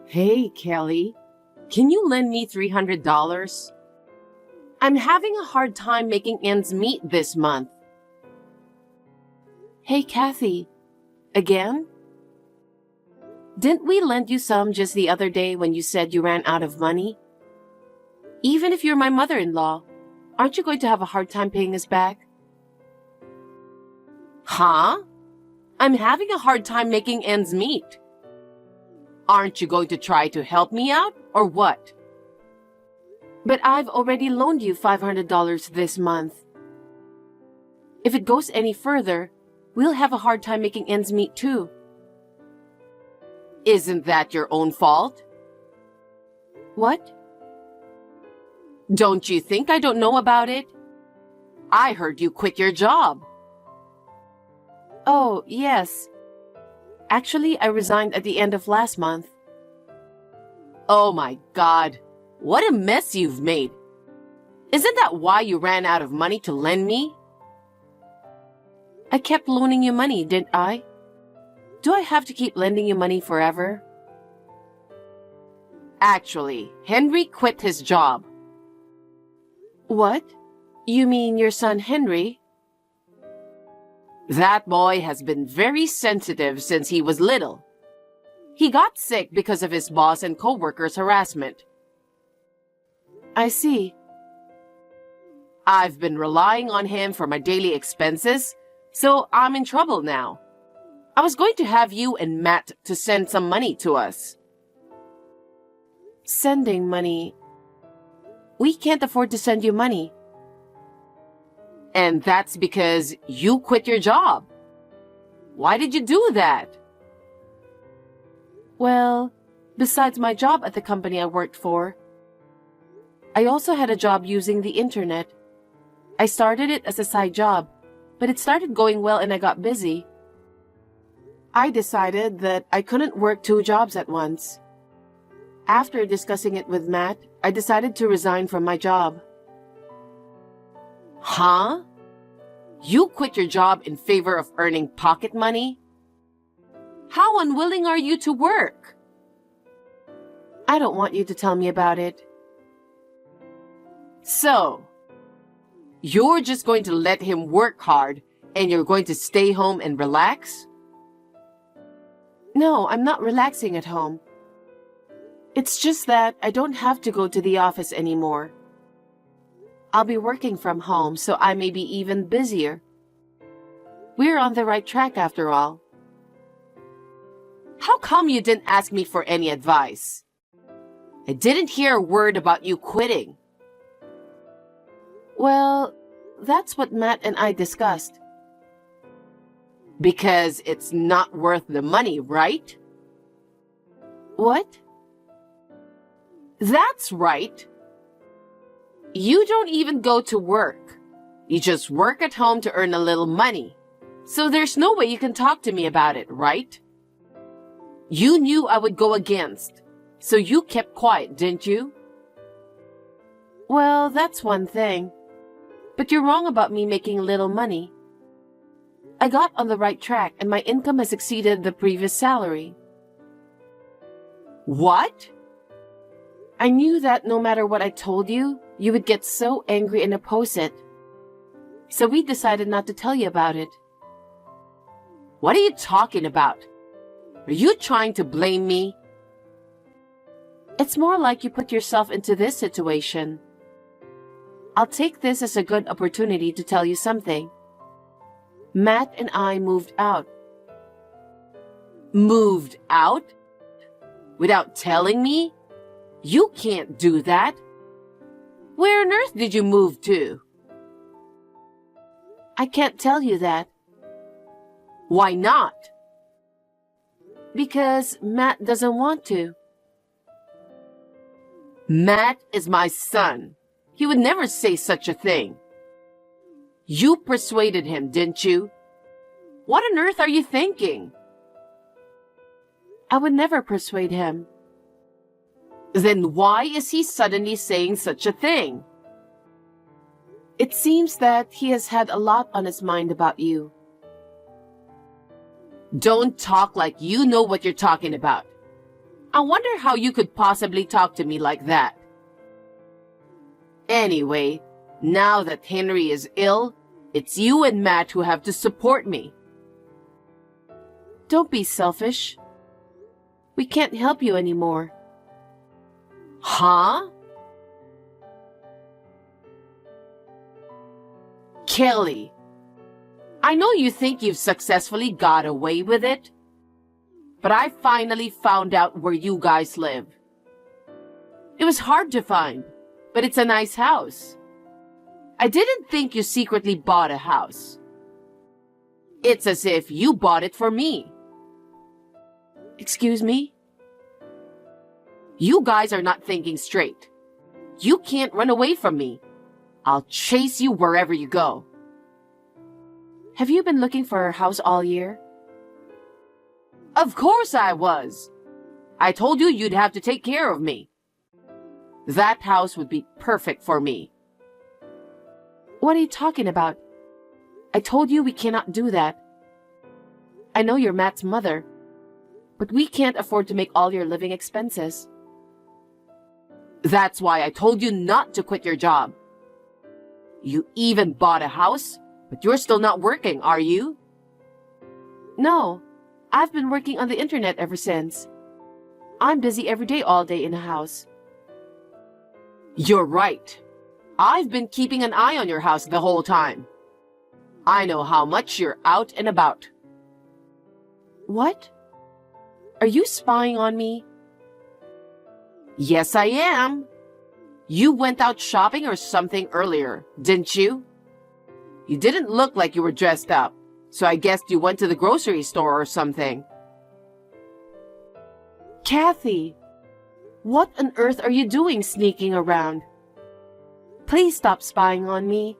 Hey, Kelly, can you lend me $300? I'm having a hard time making ends meet this month. Hey, Kathy, again? Didn't we lend you some just the other day when you said you ran out of money? Even if you're my mother-in-law, aren't you going to have a hard time paying us back? Huh? I'm having a hard time making ends meet. Aren't you going to try to help me out, or what? But I've already loaned you $500 this month. If it goes any further, we'll have a hard time making ends meet too. Isn't that your own fault? What? Don't you think I don't know about it? I heard you quit your job. Oh, yes. Actually, I resigned at the end of last month. Oh my God, what a mess you've made. Isn't that why you ran out of money to lend me? I kept loaning you money, didn't I? Do I have to keep lending you money forever? Actually, Henry quit his job. What? You mean your son Henry? That boy has been very sensitive since he was little. He got sick because of his boss and co-workers' harassment. I see. I've been relying on him for my daily expenses, so I'm in trouble now. I was going to have you and Matt to send some money to us. Sending money? We can't afford to send you money. And that's because you quit your job. Why did you do that? Well, besides my job at the company I worked for, I also had a job using the internet. I started it as a side job, but it started going well and I got busy. I decided that I couldn't work 2 jobs at once. After discussing it with Matt, I decided to resign from my job. Huh? You quit your job in favor of earning pocket money? How unwilling are you to work? I don't want you to tell me about it. So, you're just going to let him work hard and you're going to stay home and relax? No, I'm not relaxing at home. It's just that I don't have to go to the office anymore. I'll be working from home, so I may be even busier. We're on the right track after all. How come you didn't ask me for any advice? I didn't hear a word about you quitting. Well, that's what Matt and I discussed. Because it's not worth the money, right? What? That's right. You don't even go to work. You just work at home to earn a little money. So there's no way you can talk to me about it, right? You knew I would go against, so you kept quiet, didn't you? Well, that's one thing. But you're wrong about me making little money. I got on the right track and my income has exceeded the previous salary. What? I knew that no matter what I told you, you would get so angry and oppose it. So we decided not to tell you about it. What are you talking about? Are you trying to blame me? It's more like you put yourself into this situation. I'll take this as a good opportunity to tell you something. Matt and I moved out. Moved out? Without telling me? You can't do that. Where on earth did you move to? I can't tell you that. Why not? Because Matt doesn't want to. Matt is my son. He would never say such a thing. You persuaded him, didn't you? What on earth are you thinking? I would never persuade him. Then why is he suddenly saying such a thing? It seems that he has had a lot on his mind about you. Don't talk like you know what you're talking about. I wonder how you could possibly talk to me like that. Anyway, now that Henry is ill, it's you and Matt who have to support me. Don't be selfish. We can't help you anymore. Huh? Kelly, I know you think you've successfully got away with it, but I finally found out where you guys live. It was hard to find, but it's a nice house. I didn't think you secretly bought a house. It's as if you bought it for me. Excuse me? You guys are not thinking straight. You can't run away from me. I'll chase you wherever you go. Have you been looking for a house all year? Of course I was. I told you you'd have to take care of me. That house would be perfect for me. What are you talking about? I told you we cannot do that. I know you're Matt's mother, but we can't afford to make all your living expenses. That's why I told you not to quit your job. You even bought a house, but you're still not working, are you? No, I've been working on the internet ever since. I'm busy every day, all day in the house. You're right. I've been keeping an eye on your house the whole time. I know how much you're out and about. What? Are you spying on me? Yes, I am. You went out shopping or something earlier, didn't you? You didn't look like you were dressed up, so I guessed you went to the grocery store or something. Kathy, what on earth are you doing sneaking around? Please stop spying on me.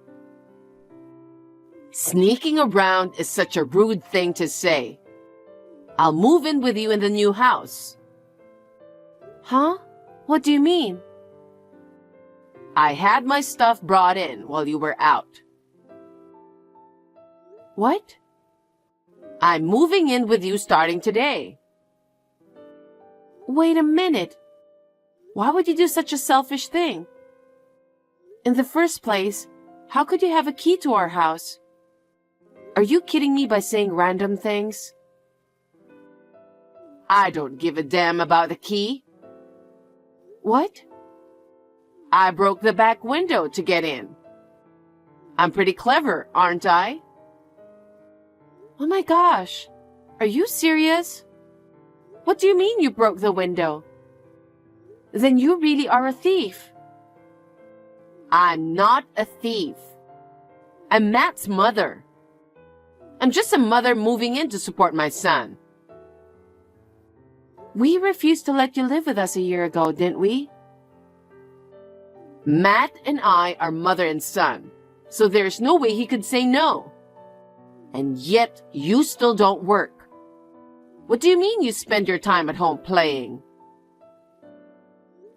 Sneaking around is such a rude thing to say. I'll move in with you in the new house. Huh? What do you mean? I had my stuff brought in while you were out. What? I'm moving in with you starting today. Wait a minute. Why would you do such a selfish thing? In the first place, how could you have a key to our house? Are you kidding me by saying random things? I don't give a damn about the key. What? I broke the back window to get in. I'm pretty clever, aren't I? Oh my gosh. Are you serious? What do you mean you broke the window? Then you really are a thief. I'm not a thief. I'm Matt's mother. I'm just a mother moving in to support my son. We refused to let you live with us a year ago, didn't we? Matt and I are mother and son, so there's no way he could say no. And yet, you still don't work. What do you mean you spend your time at home playing?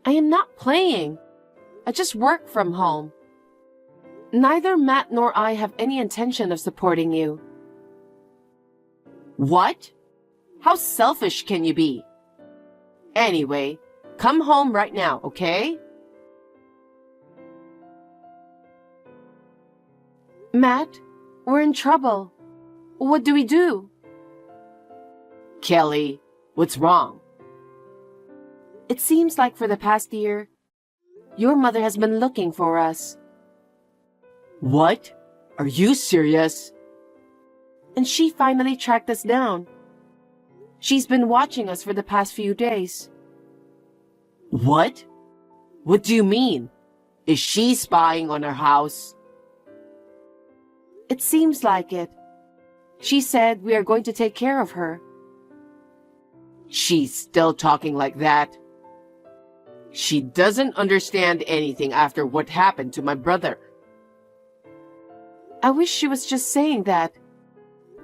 I am not playing. I just work from home. Neither Matt nor I have any intention of supporting you. What? How selfish can you be? Anyway, come home right now, okay? Matt, we're in trouble. What do we do? Kelly, what's wrong? It seems like for the past year, your mother has been looking for us. What? Are you serious? And she finally tracked us down. She's been watching us for the past few days. What? What do you mean? Is she spying on our house? It seems like it. She said we are going to take care of her. She's still talking like that. She doesn't understand anything after what happened to my brother. I wish she was just saying that.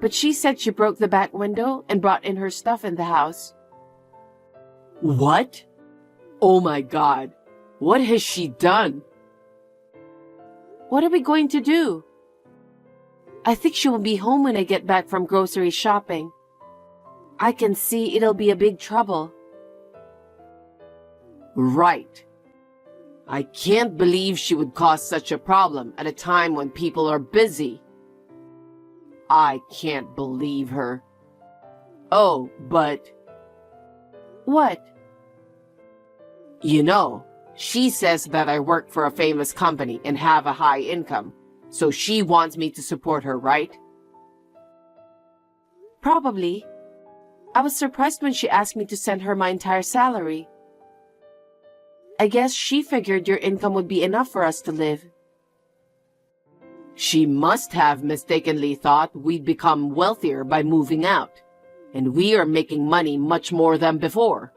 But she said she broke the back window and brought in her stuff in the house. What? Oh my God. What has she done? What are we going to do? I think she will be home when I get back from grocery shopping. I can see it'll be a big trouble. Right. I can't believe she would cause such a problem at a time when people are busy. I can't believe her. Oh, but... What? You know, she says that I work for a famous company and have a high income, so she wants me to support her, right? Probably. I was surprised when she asked me to send her my entire salary. I guess she figured your income would be enough for us to live. She must have mistakenly thought we'd become wealthier by moving out, and we are making money much more than before.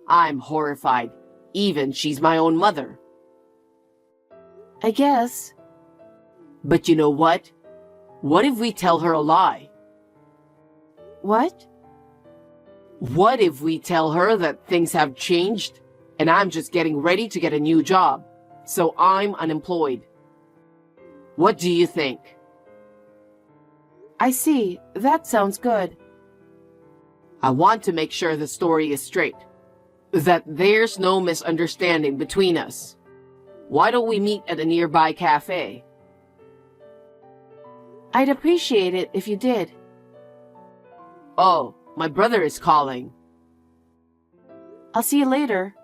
I'm horrified. Even she's my own mother. I guess. But you know what? What if we tell her a lie? What? What if we tell her that things have changed and I'm just getting ready to get a new job, so I'm unemployed? What do you think? I see. That sounds good. I want to make sure the story is straight, that there's no misunderstanding between us. Why don't we meet at a nearby cafe? I'd appreciate it if you did. Oh, my brother is calling. I'll see you later.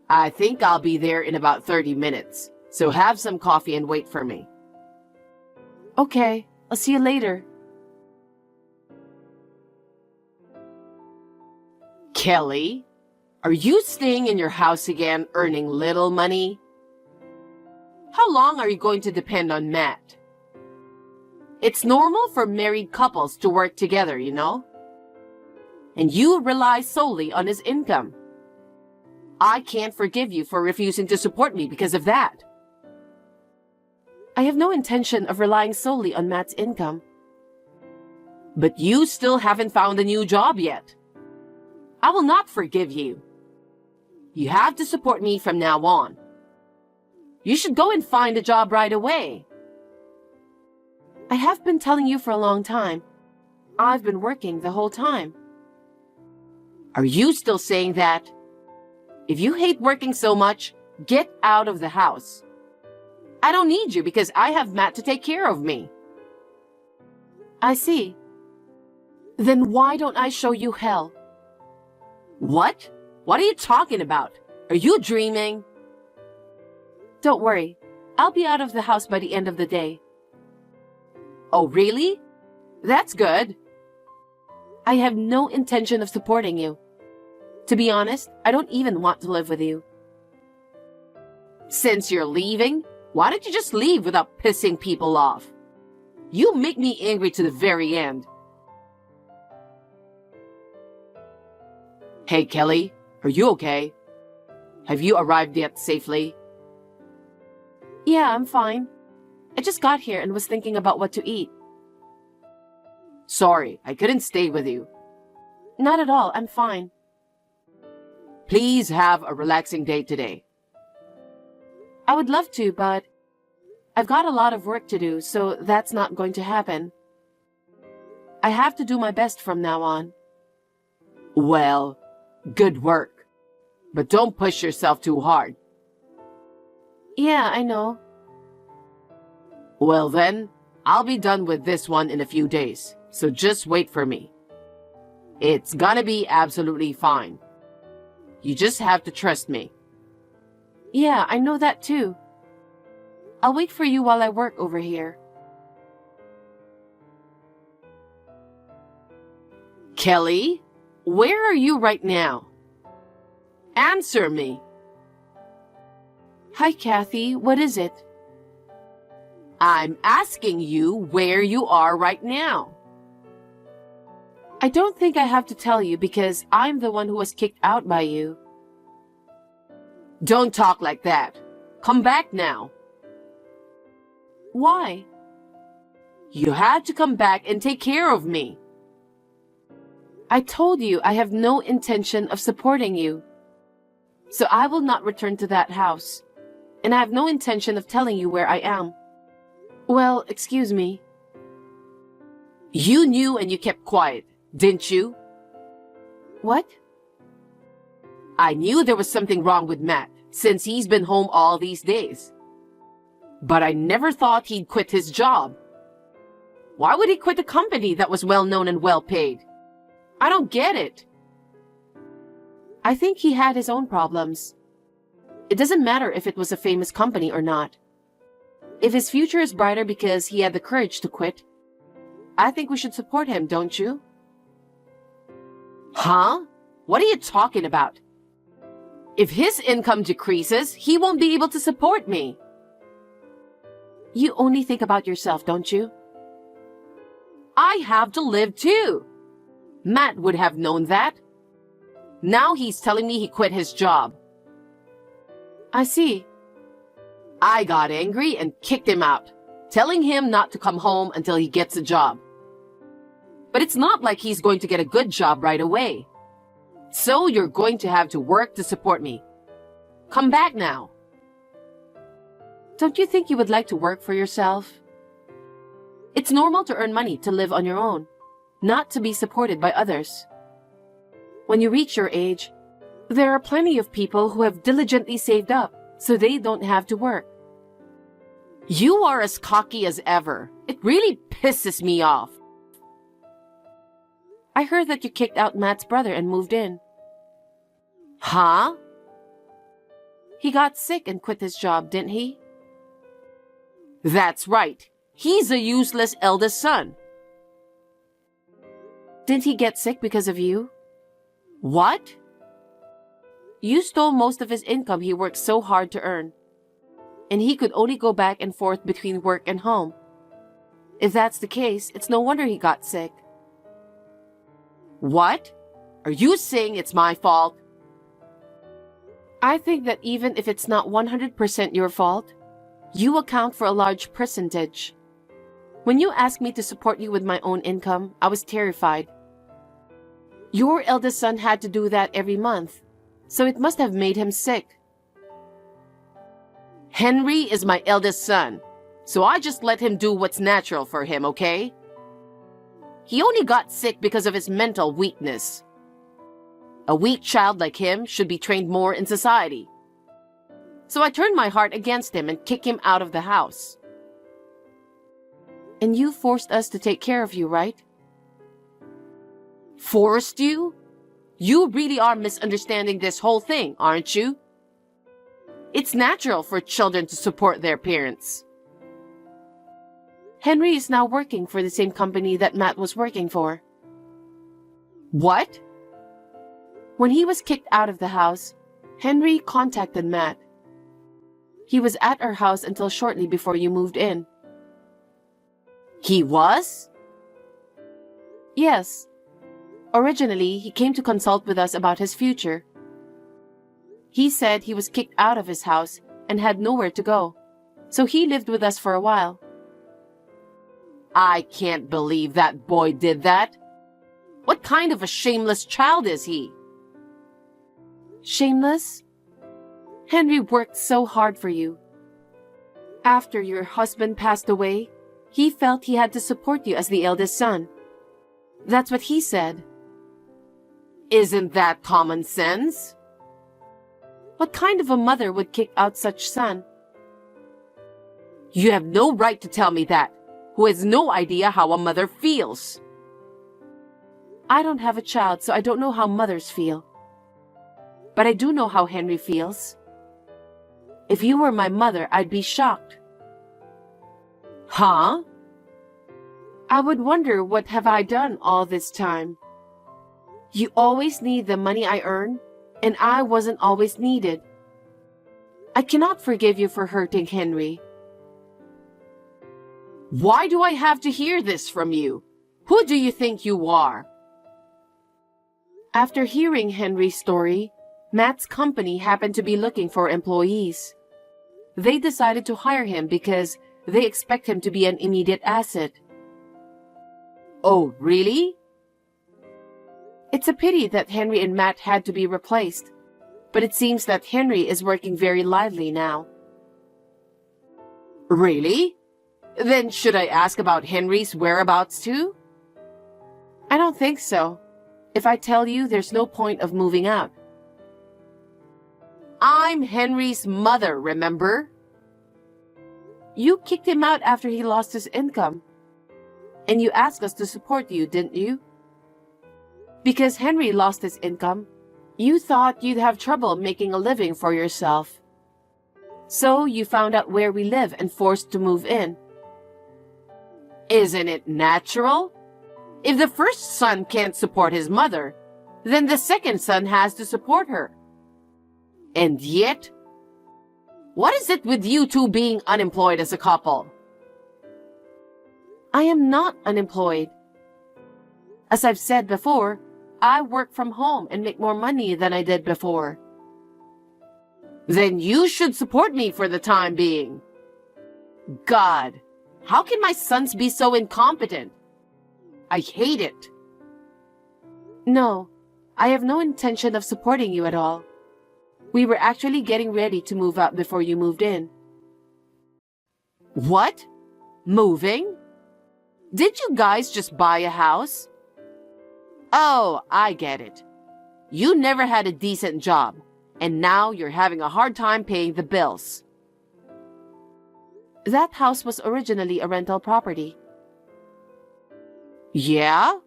I think I'll be there in about 30 minutes, so have some coffee and wait for me. Okay, I'll see you later. Kelly, are you staying in your house again, earning little money? How long are you going to depend on Matt? It's normal for married couples to work together, you know? And you rely solely on his income. I can't forgive you for refusing to support me because of that. I have no intention of relying solely on Matt's income. But you still haven't found a new job yet. I will not forgive you. You have to support me from now on. You should go and find a job right away. I have been telling you for a long time. I've been working the whole time. Are you still saying that? If you hate working so much, get out of the house. I don't need you because I have Matt to take care of me. I see. Then why don't I show you hell? What? What are you talking about? Are you dreaming? Don't worry. I'll be out of the house by the end of the day. Oh, really? That's good. I have no intention of supporting you. To be honest, I don't even want to live with you. Since you're leaving, why don't you just leave without pissing people off? You make me angry to the very end. Hey, Kelly, are you okay? Have you arrived yet safely? Yeah, I'm fine. I just got here and was thinking about what to eat. Sorry, I couldn't stay with you. Not at all, I'm fine. Please have a relaxing day today. I would love to, but I've got a lot of work to do, so that's not going to happen. I have to do my best from now on. Well, good work. But don't push yourself too hard. Yeah, I know. Well then, I'll be done with this one in a few days, so just wait for me. It's gonna be absolutely fine. You just have to trust me. Yeah, I know that too. I'll wait for you while I work over here. Kelly, where are you right now? Answer me. Hi, Kathy. What is it? I'm asking you where you are right now. I don't think I have to tell you because I'm the one who was kicked out by you. Don't talk like that. Come back now. Why? You had to come back and take care of me. I told you I have no intention of supporting you. So I will not return to that house. And I have no intention of telling you where I am. Well, excuse me. You knew and you kept quiet, didn't you? What? I knew there was something wrong with Matt since he's been home all these days. But I never thought he'd quit his job. Why would he quit a company that was well known and well paid? I don't get it. I think he had his own problems. It doesn't matter if it was a famous company or not. If his future is brighter because he had the courage to quit, I think we should support him, don't you? Huh? What are you talking about? If his income decreases, he won't be able to support me. You only think about yourself, don't you? I have to live too. Matt would have known that. Now he's telling me he quit his job. I see. I got angry and kicked him out, telling him not to come home until he gets a job. But it's not like he's going to get a good job right away. So you're going to have to work to support me. Come back now. Don't you think you would like to work for yourself? It's normal to earn money to live on your own, not to be supported by others. When you reach your age, there are plenty of people who have diligently saved up so they don't have to work. You are as cocky as ever. It really pisses me off. I heard that you kicked out Matt's brother and moved in. Huh? He got sick and quit his job, didn't he? That's right. He's a useless eldest son. Didn't he get sick because of you? What? You stole most of his income he worked so hard to earn. And he could only go back and forth between work and home. If that's the case, it's no wonder he got sick. What? Are you saying it's my fault? I think that even if it's not 100% your fault, you account for a large percentage. When you asked me to support you with my own income, I was terrified. Your eldest son had to do that every month, so it must have made him sick. Henry is my eldest son, so I just let him do what's natural for him, okay? He only got sick because of his mental weakness. A weak child like him should be trained more in society. So I turned my heart against him and kicked him out of the house. And you forced us to take care of you, right? Forced you? You really are misunderstanding this whole thing, aren't you? It's natural for children to support their parents. Henry is now working for the same company that Matt was working for. What? When he was kicked out of the house, Henry contacted Matt. He was at our house until shortly before you moved in. He was? Yes. Originally, he came to consult with us about his future. He said he was kicked out of his house and had nowhere to go, so he lived with us for a while. I can't believe that boy did that. What kind of a shameless child is he? Shameless? Henry worked so hard for you. After your husband passed away, he felt he had to support you as the eldest son. That's what he said. Isn't that common sense? What kind of a mother would kick out such son? You have no right to tell me that, who has no idea how a mother feels. I don't have a child, so I don't know how mothers feel. But I do know how Henry feels. If you were my mother, I'd be shocked. Huh? I would wonder, what have I done all this time? You always need the money I earn, and I wasn't always needed. I cannot forgive you for hurting Henry. Why do I have to hear this from you? Who do you think you are? After hearing Henry's story, Matt's company happened to be looking for employees. They decided to hire him because they expect him to be an immediate asset. Oh, really? It's a pity that Henry and Matt had to be replaced, but it seems that Henry is working very lively now. Really? Then should I ask about Henry's whereabouts too? I don't think so. If I tell you, there's no point of moving out. I'm Henry's mother, remember? You kicked him out after he lost his income. And you asked us to support you, didn't you? Because Henry lost his income, you thought you'd have trouble making a living for yourself. So you found out where we live and forced to move in. Isn't it natural? If the first son can't support his mother, then the second son has to support her. And yet, what is it with you two being unemployed as a couple? I am not unemployed. As I've said before, I work from home and make more money than I did before. Then you should support me for the time being. God, how can my sons be so incompetent? I hate it. No, I have no intention of supporting you at all. We were actually getting ready to move out before you moved in. What? Moving? Did you guys just buy a house? Oh, I get it. You never had a decent job, and now you're having a hard time paying the bills. That house was originally a rental property. Yeah?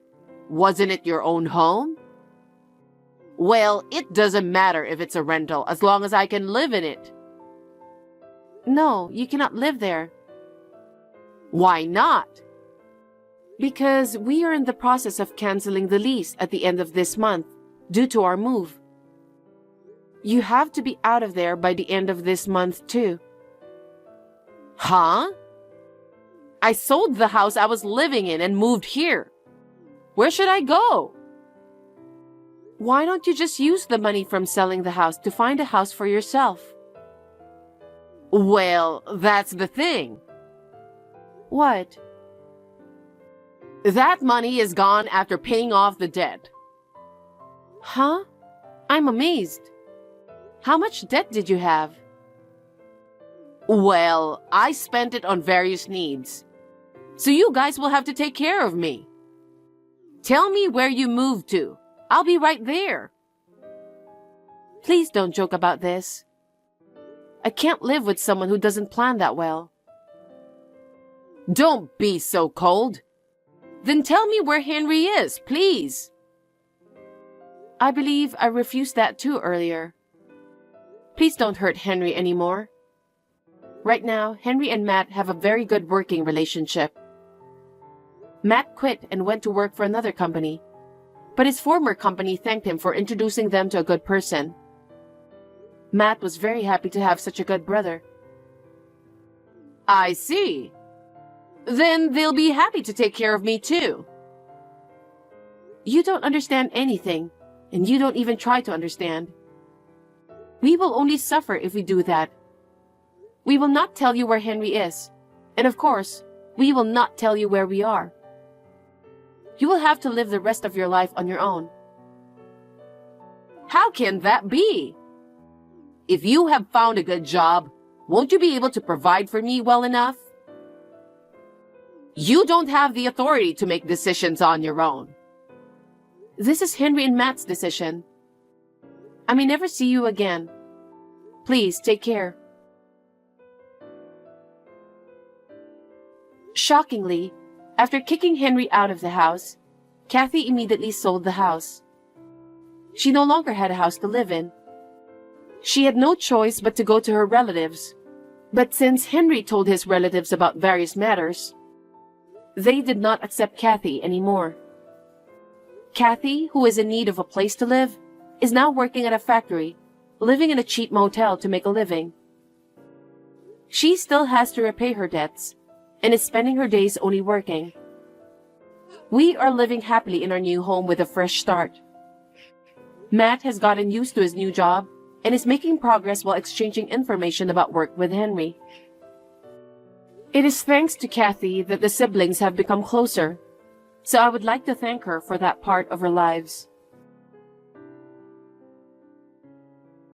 Wasn't it your own home? Well, it doesn't matter if it's a rental as long as I can live in it. No, you cannot live there. Why not? Because we are in the process of canceling the lease at the end of this month due to our move. You have to be out of there by the end of this month too. Huh? I sold the house I was living in and moved here. Where should I go? Why don't you just use the money from selling the house to find a house for yourself? Well, that's the thing. What? That money is gone after paying off the debt. Huh? I'm amazed. How much debt did you have? Well, I spent it on various needs. So you guys will have to take care of me. Tell me where you moved to. I'll be right there. Please don't joke about this. I can't live with someone who doesn't plan that well. Don't be so cold. Then tell me where Henry is, please. I believe I refused that too earlier. Please don't hurt Henry anymore. Right now, Henry and Matt have a very good working relationship. Matt quit and went to work for another company, but his former company thanked him for introducing them to a good person. Matt was very happy to have such a good brother. I see. Then they'll be happy to take care of me too. You don't understand anything, and you don't even try to understand. We will only suffer if we do that. We will not tell you where Henry is, and of course, we will not tell you where we are. You will have to live the rest of your life on your own. How can that be? If you have found a good job, won't you be able to provide for me well enough? You don't have the authority to make decisions on your own. This is Henry and Matt's decision. I may never see you again. Please take care. Shockingly, after kicking Henry out of the house, Kathy immediately sold the house. She no longer had a house to live in. She had no choice but to go to her relatives. But since Henry told his relatives about various matters, they did not accept Kathy anymore. Kathy, who is in need of a place to live, is now working at a factory, living in a cheap motel to make a living. She still has to repay her debts and is spending her days only working. We are living happily in our new home with a fresh start. Matt has gotten used to his new job and is making progress while exchanging information about work with Henry. It is thanks to Kathy that the siblings have become closer, so I would like to thank her for that part of our lives.